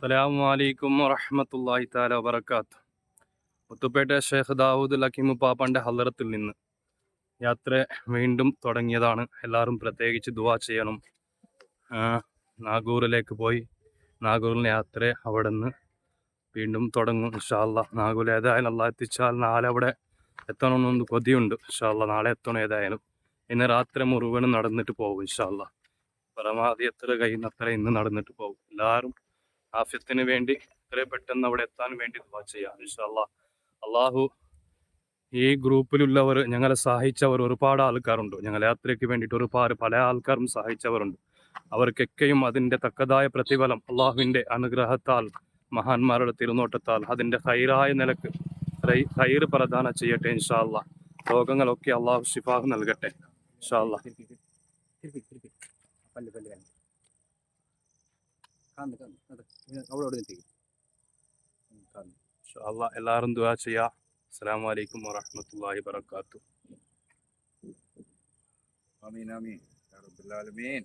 അസ്സലാമു അലൈക്കും വറഹ്മത്തുള്ളാഹി തആല വബറകാത്ത്. മുത്തുപേട്ട ഷേഖ് ദാവൂദ് ലക്കീം പാപ്പാന്റെ ഹളറത്തിൽ നിന്ന് യാത്ര വീണ്ടും തുടങ്ങിയതാണ്. എല്ലാവരും പ്രത്യേകിച്ച് ദുആ ചെയ്യണം. നാഗൂറിലേക്ക് പോയി നാഗൂറിലെ യാത്ര അവിടെ നിന്ന് വീണ്ടും തുടങ്ങും ഇൻഷാ അല്ലാഹ്. നാഗൂർ ഏതായാലും അള്ളാഹ് എത്തിച്ചാൽ നാളെ അവിടെ എത്തണമെന്നൊന്ന് കൊതിയുണ്ട്. ഇൻഷാ അല്ലാഹ് നാളെ എത്തണം. ഏതായാലും ഇന്ന് രാത്രി മുഴുവനും നടന്നിട്ട് പോകും ഇൻഷാ അല്ലാഹ്. പരമാവധി എത്ര കഴിയുന്ന അത്ര ഇന്ന് നടന്നിട്ട് പോകും. എല്ലാവരും ആഫ്യത്തിന് വേണ്ടി എത്രയും പെട്ടെന്ന് അവിടെ എത്താൻ വേണ്ടി ദുആ ചെയ്യാം ഇൻഷാ അല്ലാഹ്. അള്ളാഹു ഈ ഗ്രൂപ്പിലുള്ളവർ, ഞങ്ങളെ സഹായിച്ചവർ ഒരുപാട് ആൾക്കാരുണ്ട്. ഞങ്ങളെ യാത്രയ്ക്ക് വേണ്ടിയിട്ട് പല ആൾക്കാരും സഹായിച്ചവരുണ്ട്. അവർക്കൊക്കെയും അതിൻ്റെ തക്കതായ പ്രതിഫലം അള്ളാഹുവിൻ്റെ അനുഗ്രഹത്താൽ, മഹാന്മാരുടെ തിരുനോട്ടത്താൽ അതിൻ്റെ ഹൈറായ നിലക്ക് ഹൈറ് പ്രദാനം ചെയ്യട്ടെ ഇൻഷാ അല്ലാഹ്. രോഗങ്ങളൊക്കെ അള്ളാഹു ശിഫാഹ് നൽകട്ടെ ഇൻഷാ അല്ലാഹ്. എല്ലാവരും ദുആ ചെയ്യാ. അസ്സലാമു അലൈക്കും വറഹ്മത്തുള്ളാഹി വബറകാതുഹു. ആമീൻ ആമീൻ യാ റബ്ബൽ ആലമീൻ.